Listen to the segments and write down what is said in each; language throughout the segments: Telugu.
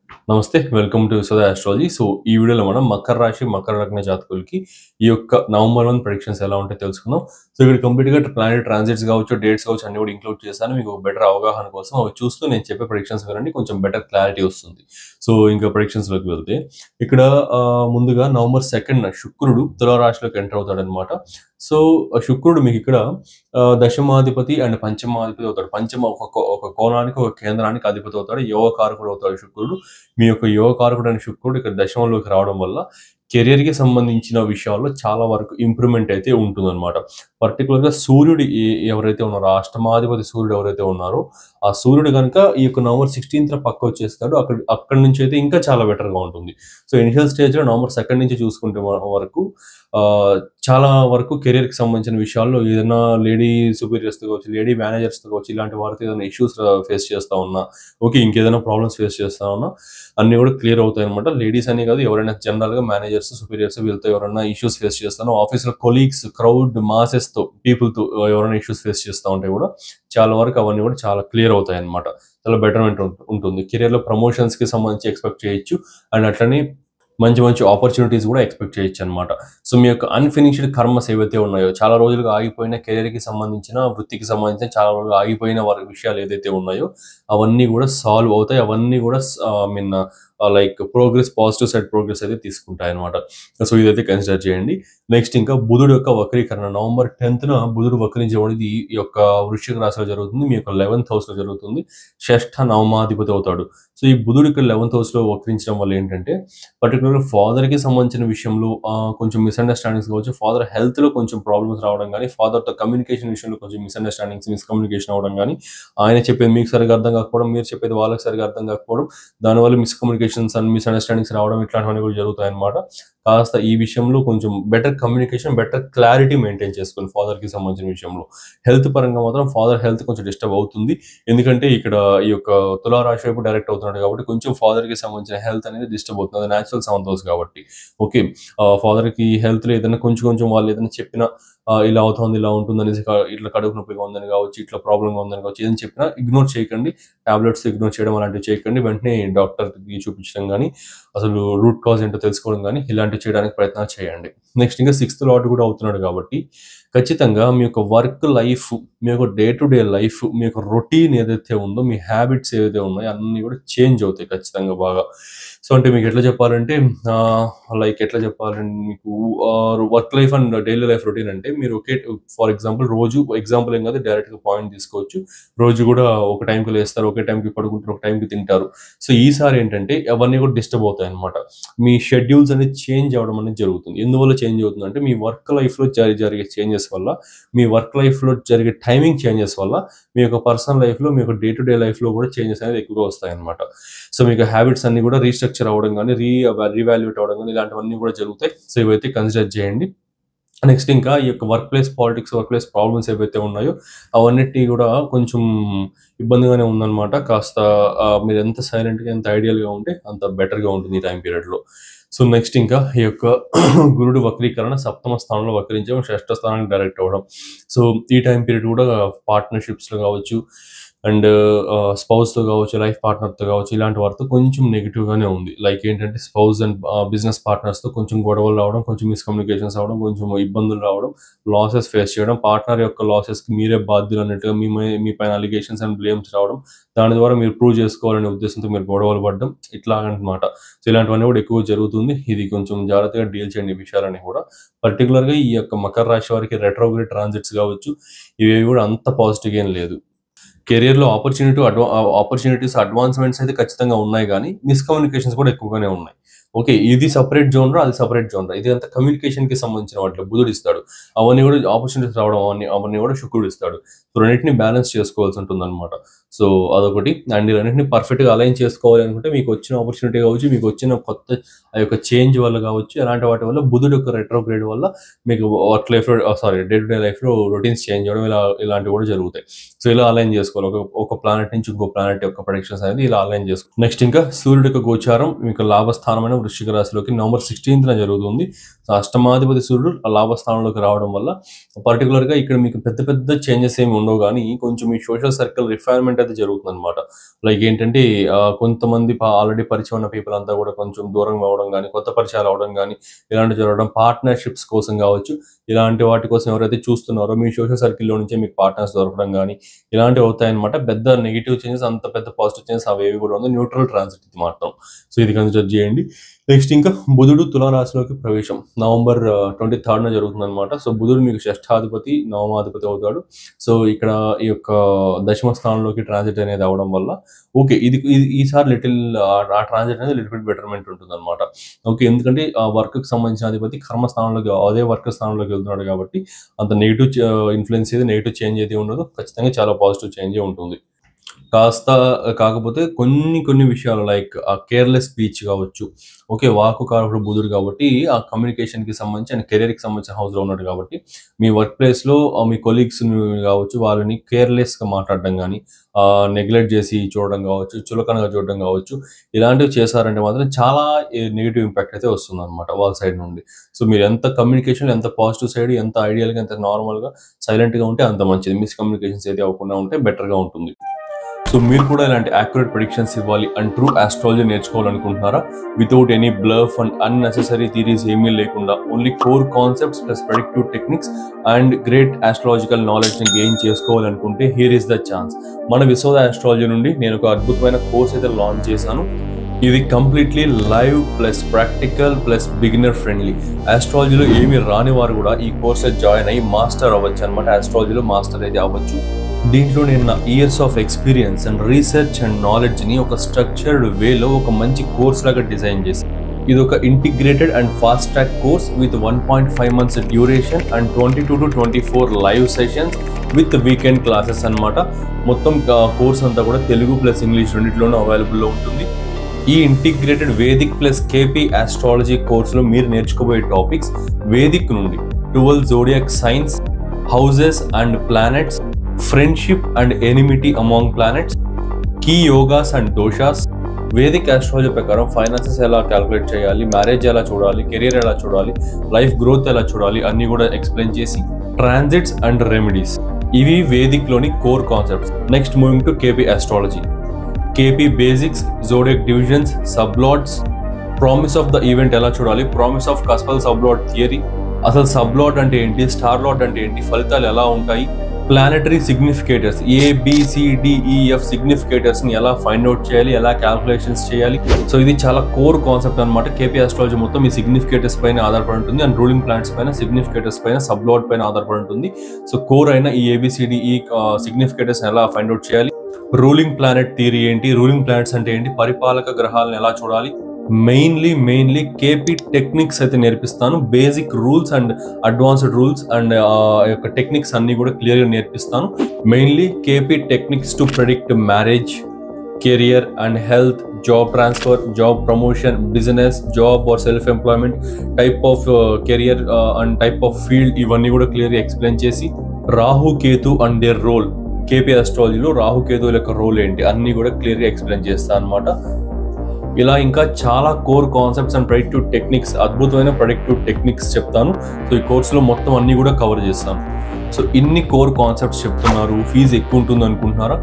నమస్తే. Welcome to Yashoda astrology. So, ఈ వీడియోలో మనం మకర రాశి, మకర లగ్న జాతకులకి ఈ యొక్క నవంబర్ 1 ప్రెడిక్షన్స్ ఎలా ఉంటాయో తెలుసుకుందాం. సో, ఇక్కడ కంప్లీట్‌గా ప్లానెట్ ట్రాన్సిట్స్ కావచ్చు, డేట్స్ కావచ్చు అన్నీ కూడా ఇంక్లూడ్ చేశాను. మీకు ఒక బెటర్ అవగాహన కోసం అవి చూస్తూ నేను చెప్పే ప్రెడిక్షన్స్ వినండి. కొంచెం బెటర్ క్లారిటీ వస్తుంది. సో, ఇంకా ప్రెడిక్షన్స్‌లోకి వెళ్తే ఇక్కడ ముందుగా నవంబర్ 2న శుక్రుడు తుల రాశిలోకి ఎంటర్ అవుతాడనమాట. సో, శుక్రుడు మీకిక్కడ దశమాధిపతి అండ్ పంచమాధిపతి అవుతాడు. పంచమ ఒక కోణానికి, ఒక కేంద్రానికి అధిపతి అవుతాడు. యోగకారకుడు అవుతాడు శుక్రుడు. మీ యొక్క యోగకారకుడైన శుక్రుడు ఇక్కడ దశమంలోకి రావడం వల్ల కెరియర్‌కి సంబంధించిన విషయాల్లో చాలా వరకు ఇంప్రూవ్‌మెంట్ అయితే ఉంటుందన్నమాట. పర్టిక్యులర్‌గా సూర్యుడు ఎవరైతే ఉన్నారో, అష్టమాధిపతి సూర్యుడు ఎవరైతే ఉన్నారో, ఆ సూర్యుడు గనుక ఈ యొక్క నవంబర్ 16థ్ పక్కొచ్చేస్తాడు. అక్కడి నుంచి అయితే ఇంకా చాలా బెటర్‌గా ఉంటుంది. సో, ఇనిషియల్ స్టేజ్‌లో నవంబర్ 2 నుంచి చూసుకుంటే వరకు చాలా వరకు కెరియర్‌కి సంబంధించిన విషయాల్లో ఏదైనా లేడీ సుపీరియర్స్‌తో కావచ్చు, లేడీ మేనేజర్స్‌తో కావచ్చు, ఇలాంటి వారితో ఏదైనా ఇష్యూస్ ఫేస్ చేస్తా ఉన్నా, ఓకే. ఇంకేదైనా ప్రాబ్లమ్స్ ఫేస్ చేస్తా ఉన్నా అన్నీ కూడా క్లియర్ అవుతాయన్నమాట. లేడీస్ అనే కాదు, ఎవరైనా జనరల్‌గా మేనేజర్స్, సుపీరియర్స్ వీళ్ళతో ఎవరైనా ఇష్యూస్ ఫేస్ చేస్తానో, ఆఫీస్‌లో కొలీగ్స్, క్రౌడ్, మాసెస్‌తో, పీపుల్‌తో ఎవరైనా ఇష్యూస్ ఫేస్ చేస్తా ఉంటే కూడా చాలా వరకు అవన్నీ కూడా చాలా క్లియర్ అవుతాయన్నమాట. చాలా బెటర్‌మెంట్ ఉంటుంది. కెరియర్‌లో ప్రమోషన్స్‌కి సంబంధించి ఎక్స్‌పెక్ట్ చేయొచ్చు. అండ్ అట్లనే మంచి మంచి ఆపర్చునిటీస్ కూడా ఎక్స్‌పెక్ట్ చేయొచ్చనమాట. సో, మీ యొక్క అన్‌ఫినిష్డ్ కర్మస్ ఏవైతే ఉన్నాయో, చాలా రోజులుగా ఆగిపోయిన కెరియర్‌కి సంబంధించిన, వృత్తికి సంబంధించిన చాలా రోజులుగా ఆగిపోయిన విషయాలు ఏదైతే ఉన్నాయో, అవన్నీ కూడా సాల్వ్ అవుతాయి. అవన్నీ కూడా I mean like positive side progress అయితే తీసుకుంటాయన్నమాట. సో, ఇదైతే కన్సిడర్ చేయండి. నెక్స్ట్ ఇంకా బుధుడు యొక్క వక్రీకరణ నవంబర్ 10న బుధుడు వక్రించడం అనేది ఈ యొక్క వృశ్చిక రాశిలో జరుగుతుంది. మీ యొక్క 11th హౌస్‌లో జరుగుతుంది. షష్ఠ నవమాధిపతి అవుతాడు. సో, ఈ బుధుడు ఇక్కడ 11th హౌస్‌లో వక్రించడం వల్ల ఏంటంటే పర్టిక్యులర్‌గా ఫాదర్‌కి సంబంధించిన విషయంలో కొంచెం మిస్‌అండర్‌స్టాండింగ్స్ కావచ్చు, ఫాదర్ హెల్త్‌లో కొంచెం ప్రాబ్లమ్స్ రావడం గానీ, ఫాదర్‌తో కమ్యూనికేషన్ విషయంలో కొంచెం మిస్‌అండర్‌స్టాండింగ్స్, మిస్‌కమ్యూనికేషన్ అవ్వడం గానీ, ఆయన చెప్పేది మీకు సరిగ్గా అర్థం కాకపోవడం, మీరు చెప్పేది వాళ్ళకి సరిగ్గా అర్థం కాకపోవడం, దానివల్ల మిస్‌కమ్యూనికేషన్స్ అండ్ మిస్‌అండర్‌స్టాండింగ్స్ రావడం ఇట్లాంటివన్నీ కూడా జరుగుతాయన్నమాట. కాస్త ఈ విషయంలో కొంచెం better communication, better clarity maintain చేసుకోండి ఫాదర్‌కి సంబంధించిన విషయంలో. హెల్త్ పరంగా మాత్రం ఫాదర్ హెల్త్ కొంచెం డిస్టర్బ్ అవుతుంది. ఎందుకంటే ఇక్కడ ఈ యొక్క తులా రాశి వైపు డైరెక్ట్ అవుతున్నాడు కాబట్టి కొంచెం ఫాదర్‌కి సంబంధించిన హెల్త్ అనేది డిస్టర్బ్ అవుతుంది. అది నేచురల్ సెవెంత్ హౌస్ కాబట్టి. ఓకే. ఫాదర్‌కి హెల్త్‌లో ఏదైనా కొంచెం కొంచెం వాళ్ళు ఏదైనా చెప్పినా ఇలా అవుతుంది, ఇలా ఉంటుందనేసి ఇట్లా కడుపు నొప్పిగా ఉందని కావచ్చు, ఇట్లా ప్రాబ్లమ్‌గా ఉందని కావచ్చు, ఏదైనా చెప్పినా ఇగ్నోర్ చేయకండి. టాబ్లెట్స్ ఇగ్నోర్ చేయడం అలాంటివి చేయకండి. వెంటనే డాక్టర్‌కి చూపించడం గానీ, అసలు రూట్ కాజ్ ఏంటో తెలుసుకోవడం గానీ, ఇలాంటివి చేయడానికి ప్రయత్నాలు చేయండి. నెక్స్ట్ ఇంకా 6థ్ లార్డ్ కూడా అవుతున్నాడు కాబట్టి, ఖచ్చితంగా మీ యొక్క వర్క్ లైఫ్, మీ యొక్క డే టు డే లైఫ్, మీ యొక్క రొటీన్ ఏదైతే ఉందో, మీ హ్యాబిట్స్ ఏవైతే ఉన్నాయో అన్నీ కూడా చేంజ్ అవుతాయి ఖచ్చితంగా బాగా. సో, అంటే మీకు ఎట్లా చెప్పాలంటే లైక్ ఎట్లా చెప్పాలంటే మీకు work life and daily life routine అంటే మీరు ఫర్ ఎగ్జాంపుల్ రోజు ఎగ్జాంపుల్ ఏం కాదు, డైరెక్ట్‌గా పాయింట్ తీసుకోవచ్చు. రోజు కూడా ఒక టైంకి లేస్తారు, ఒకే టైంకి పడుకుంటారు, ఒక టైంకి తింటారు. సో, ఈసారి ఏంటంటే అవన్నీ కూడా డిస్టర్బ్ అవుతాయన్నమాట. మీ షెడ్యూల్స్ అనేది చేంజ్ అవ్వడం అనేది జరుగుతుంది. ఎందువల్ల చేంజ్ అవుతుందంటే మీ వర్క్ లైఫ్‌లో జరిగే చేంజెస్ వల్ల, మీ వర్క్ లైఫ్‌లో జరిగే టైమింగ్ చేంజెస్ వల్ల, మీ యొక్క పర్సనల్ లైఫ్‌లో, మీ యొక్క డే టు డే లైఫ్‌లో కూడా చేంజెస్ అనేది ఎక్కువగా వస్తాయన్నమాట. సో, మీకు హ్యాబిట్స్ అన్నీ కూడా రీస్ట్రక్చర్ అవ్వడం గానీ, రీవాల్యుయేట్ అవ్వడం గానీ ఇలాంటివన్నీ కూడా జరుగుతాయి. సో, ఇవైతే కన్సిడర్ చేయండి. నెక్స్ట్ ఇంకా ఈ యొక్క work place politics, work place problems ఏవైతే ఉన్నాయో అవన్నిటిని కూడా కొంచెం ఇబ్బందిగానే ఉందన్నమాట. కాస్త మీరెంత సైలెంట్‌గా, ఎంత ఐడియల్‌గా ఉంటే అంత బెటర్‌గా ఉంటుంది ఈ టైమ్ పీరియడ్‌లో. సో, నెక్స్ట్ ఇంకా ఈ యొక్క గురుడు వక్రీకరణ సప్తమ స్థానంలో వక్రించడం, షష్ఠ స్థానానికి డైరెక్ట్ అవ్వడం. సో, ఈ టైమ్ పీరియడ్ కూడా పార్ట్నర్‌షిప్స్‌లో కావచ్చు అండ్ స్పౌస్‌తో కావచ్చు, లైఫ్ పార్ట్నర్‌తో కావచ్చు, ఇలాంటి వారితో కొంచెం నెగెటివ్‌గానే ఉంది. లైక్ ఏంటంటే స్పౌస్ అండ్ బిజినెస్ పార్ట్నర్స్‌తో కొంచెం గొడవలు రావడం, కొంచెం మిస్‌కమ్యూనికేషన్స్ అవ్వడం, కొంచెం ఇబ్బందులు రావడం, లాసెస్ ఫేస్ చేయడం, పార్ట్నర్ యొక్క లాసెస్‌కి మీరే బాధ్యులు అన్నట్టుగా మీ పైన అలిగేషన్స్ అండ్ బ్లేమ్స్ రావడం, దాని ద్వారా మీరు ప్రూవ్ చేసుకోవాలనే ఉద్దేశంతో మీరు గొడవలు పడడం ఇట్లాగనమాట. సో, ఇలాంటివన్నీ కూడా ఎక్కువ జరుగుతుంది. ఇది కొంచెం జాగ్రత్తగా డీల్ చేయండి ఈ విషయాలన్నీ కూడా. పర్టిక్యులర్‌గా ఈ యొక్క మకర రాశి వారికి రెట్రోగ్రేడ్ ట్రాన్సిట్స్ కావచ్చు, ఇవేవి కూడా అంత పాజిటివ్‌గా ఏం లేదు. కెరియర్‌లో ఆపర్చునిటీస్, అడ్వాన్స్‌మెంట్స్ అయితే ఖచ్చితంగా ఉన్నాయి గానీ, మిస్‌కమ్యూనికేషన్స్ కూడా ఎక్కువగానే ఉన్నాయి. ఓకే. ఇది సెపరేట్ జోనరా, అది సెపరేట్ జోనరా. ఇదంతా కమ్యూనికేషన్‌కి సంబంధించిన వాటిలో బుధుడిస్తాడు. అవన్నీ కూడా ఆపర్చునిటీస్ రావడం అవన్నీ కూడా శుక్రుడిస్తాడు. సో, రెండిటిని బ్యాలెన్స్ చేసుకోవాల్సి ఉంటుందన్నమాట. సో, అదొకటి. అండ్ ఈ రెండిటిని పర్ఫెక్ట్‌గా అలైన్ చేసుకోవాలి అనుకుంటే మీకొచ్చిన ఆపర్చునిటీ కావచ్చు, మీకొచ్చిన కొత్త ఆ యొక్క చేంజ్ వల్ల కావచ్చు, అలాంటి వాటి వల్ల బుధుడు యొక్క రెట్రోగ్రేడ్ వల్ల మీకు వర్క్ లైఫ్‌లో డే టు డే లైఫ్‌లో రొటీన్స్ చేంజ్ అవ్వడం ఇలాంటివి కూడా జరుగుతాయి. సో, ఇలా అలైన్ చేసుకోవాలి. ఒక ప్లానెట్ నుంచి ఇంకో ప్లానెట్ యొక్క ప్రొడిక్షన్స్ అనేది ఇలా అలైన్ చేసుకోవాలి. నెక్స్ట్ ఇంకా సూర్యుడి యొక్క గోచారం మీకు లాభస్థానమైన, వృశ్చిక రాశిలోకి నవంబర్ 16th జరుగుతుంది. సో అష్టమాధిపతి సూర్యుడు లాభస్థానంలోకి రావడం వల్ల పర్టికులర్గా ఇక్కడ మీకు పెద్ద పెద్ద చేంజెస్ ఏమి ఉండవు, కానీ కొంచెం మీ సోషల్ సర్కిల్ రిఫైన్మెంట్ అయితే జరుగుతుంది అనమాట. లైక్ ఏంటంటే కొంతమంది ఆల్రెడీ పరిచయం ఉన్న పీపుల్ అంతా కూడా కొంచెం దూరం అవ్వడం కానీ, కొత్త పరిచయాలు అవడం కానీ ఇలాంటివి జరగడం, పార్ట్నర్షిప్స్ కోసం కావచ్చు, ఇలాంటి వాటి కోసం ఎవరైతే చూస్తున్నారో మీ సోషల్ సర్కిల్లో నుంచే మీకు పార్ట్నర్స్ దొరకడం కానీ ఇలాంటివి అవుతాయన్నమాట. పెద్ద నెగిటివ్ చేంజెస్, అంత పెద్ద పాజిటివ్ చేంజెస్ అవేవి కూడా ఉంది. న్యూట్రల్ ట్రాన్సిట్ ఇది మాత్రం. సో ఇది కన్సిడర్ చేయండి. నెక్స్ట్ ఇంకా బుధుడు తులారాశిలోకి ప్రవేశం నవంబర్ 23rd జరుగుతుంది అనమాట. సో బుధుడు మీకు షష్ఠాధిపతి, నవమాధిపతి అవుతాడు. సో ఇక్కడ ఈ యొక్క దశమ స్థానంలోకి ట్రాన్సిట్ అనేది అవడం వల్ల ఓకే, ఇది ఈసారి లిటిల్ ఆ ట్రాన్సిట్ అనేది లిటిల్ బిట్ బెటర్మెంట్ ఉంటుంది అనమాట. ఓకే, ఎందుకంటే ఆ వర్క్కి సంబంధించిన అధిపతి కర్మస్థానంలోకి, అదే వర్క్ స్థానంలోకి వెళ్తున్నాడు కాబట్టి అంత నెగిటివ్ ఇన్ఫ్లుయెన్స్ ఏది, నెగిటివ్ చేంజ్ ఏది ఉండదు. ఖచ్చితంగా చాలా పాజిటివ్ చేంజే ఉంటుంది. కాకపోతే కొన్ని విషయాలు లైక్ ఆ కేర్లెస్ స్పీచ్ కావచ్చు, ఓకే, వాకు కారకుడు బుధుడు కాబట్టి ఆ కమ్యూనికేషన్కి సంబంధించి అండ్ కెరీర్కి సంబంధించిన హౌస్లో ఉన్నాడు కాబట్టి మీ వర్క్ ప్లేస్లో మీ కొలీగ్స్ కావచ్చు వాళ్ళని కేర్లెస్గా మాట్లాడడం కానీ, నెగ్లెక్ట్ చేసి చూడడం కావచ్చు, చులకనగా చూడడం కావచ్చు, ఇలాంటివి చేశారంటే మాత్రం చాలా నెగిటివ్ ఇంపాక్ట్ అయితే వస్తుంది అనమాట వాళ్ళ సైడ్ నుండి. సో మీరు ఎంత కమ్యూనికేషన్, ఎంత పాజిటివ్ సైడ్, ఎంత ఐడియల్గా, ఎంత నార్మల్గా సైలెంట్గా ఉంటే అంత మంచిది. మిస్కమ్యూనికేషన్స్ ఏది అవ్వకుండా ఉంటే బెటర్గా ఉంటుంది. సో మీరు కూడా ఇలాంటి యాక్యురేట్ ప్రెడిక్షన్స్ ఇవ్వాలి అండ్ ట్రూ ఆస్ట్రాలజీ నేర్చుకోవాలనుకుంటున్నారా? Without any bluff and unnecessary theories ఏమీ లేకుండా only core concepts plus predictive techniques and great astrological నాలెడ్జ్ని గెయిన్ చేసుకోవాలనుకుంటే హియర్ ఇస్ ద ఛాన్స్. మన విశ్వద ఆస్ట్రాలజీ నుండి నేను ఒక అద్భుతమైన కోర్స్ అయితే లాంచ్ చేశాను. ఇది completely live plus practical plus beginner friendly. ఆస్ట్రాలజీలో ఏమీ రాని వారు కూడా ఈ కోర్స్ జాయిన్ అయ్యి మాస్టర్ అవ్వచ్చు అనమాట. ఆస్ట్రాలజీలో మాస్టర్ అయితే అవ్వచ్చు. దీంట్లో నేను నా years of experience and research and నాలెడ్జ్ని ఒక స్ట్రక్చర్డ్ వేలో ఒక మంచి కోర్స్ లాగా డిజైన్ చేశాను. ఇది ఒక integrated and fast track course with 1.5 months duration and 22 to 24 live sessions with weekend classes అనమాట. మొత్తం కోర్స్ అంతా కూడా తెలుగు ప్లస్ ఇంగ్లీష్ రెండింటిలోనూ అవైలబుల్లో ఉంటుంది. ఈ integrated Vedic plus KP astrology కోర్సులో మీరు నేర్చుకోబోయే టాపిక్స్ వేదిక్ నుండి 12 zodiac signs, houses and planets, friendship and enmity among planets, key yogas and doshas, Vedic astrology ప్రకారం ఫైనాన్సెస్ ఎలా క్యాలిక్యులేట్ చేయాలి, మ్యారేజ్ ఎలా చూడాలి, కెరీర్ ఎలా చూడాలి, లైఫ్ గ్రోత్ ఎలా చూడాలి అన్ని కూడా ఎక్స్ప్లెయిన్ చేసి, ట్రాన్సిట్స్ అండ్ రెమెడీస్, ఇవి వేదిక్లోని core concepts. Next moving to KP astrology. KP basics, zodiac divisions, sublords, promise of the event ఎలా చూడాలి, promise of cuspal sublord theory, అసలు సబ్లాట్ అంటే ఏంటి, స్టార్ లాట్ అంటే ఏంటి, ఫలితాలు ఎలా ఉంటాయి, ప్లానెటరీ సిగ్నిఫికేటర్స్ ABCDEF సిగ్నిఫికేటర్స్ని ఎలా ఫైండ్ అవుట్ చేయాలి, ఎలా క్యాల్కులేషన్స్ చేయాలి. సో ఇది చాలా కోర్ కాన్సెప్ట్ అనమాట. కేపీ ఆస్ట్రాలజీ మొత్తం ఈ సిగ్నిఫికేటర్స్ పైన ఆధారపడి ఉంటుంది అండ్ రూలింగ్ ప్లానెట్స్ పైన, సిగ్నిఫికేటర్స్ పైన, సబ్లాట్ పైన ఆధారపడి ఉంటుంది. సో కోర్ అయిన ఈ ABCDE సిగ్నిఫికేటర్స్ ఎలా ఫైండ్ అవుట్ చేయాలి, రూలింగ్ ప్లానెట్ థియరీ ఏంటి, రూలింగ్ ప్లానెట్స్ అంటే ఏంటి, పరిపాలక గ్రహాలను ఎలా చూడాలి, మెయిన్లీ కేపీ టెక్నిక్స్ అయితే నేర్పిస్తాను. Basic rules and advanced rules and యొక్క టెక్నిక్స్ అన్ని కూడా క్లియర్గా నేర్పిస్తాను. Mainly KP techniques to predict marriage, career and health, job transfer, job promotion, business, job or self employment, type of career and type of field, ఇవన్నీ కూడా క్లియర్గా ఎక్స్ప్లెయిన్ చేసి, Rahu Ketu and their role, KP ఆస్ట్రాలజీలో రాహు కేతువుల యొక్క రోల్ ఏంటి అన్ని కూడా క్లియర్గా ఎక్స్ప్లెయిన్ చేస్తాను అనమాట. ఇలా ఇంకా చాలా core concepts and predictive techniques, అద్భుతమైన ప్రెడిక్టివ్ టెక్నిక్స్ చెప్తాను. సో ఈ కోర్సులో మొత్తం అన్ని కూడా కవర్ చేస్తాను. సో ఇన్ని కోర్ కాన్సెప్ట్స్ చెప్తున్నారు, ఫీజు ఎక్కువ ఉంటుంది అనుకుంటున్నారా?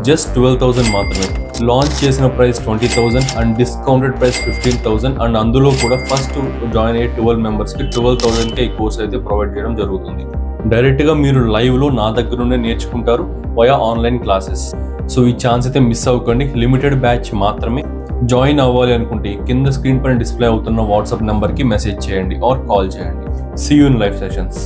జస్ట్ 12,000 మాత్రమే. లాంచ్ చేసిన price 20,000 and discounted price 15,000 and అందులో కూడా ఫస్ట్ జాయిన్ అయ్యే 12 మెంబర్స్కి 12,000కే ఈ కోర్స్ అయితే ప్రొవైడ్ చేయడం జరుగుతుంది. డైరెక్ట్గా మీరు లైవ్లో నా దగ్గర నుండే నేర్చుకుంటారు వయా ఆన్లైన్ క్లాసెస్. సో ఈ ఛాన్స్ అయితే మిస్ అవ్వకండి. లిమిటెడ్ బ్యాచ్ మాత్రమే. జాయిన్ అవ్వాలి అనుకుంటే కింద స్క్రీన్ పైన డిస్ప్లే అవుతున్న వాట్సాప్ నెంబర్కి మెసేజ్ చేయండి ఆర్ కాల్ చేయండి. See you in live sessions.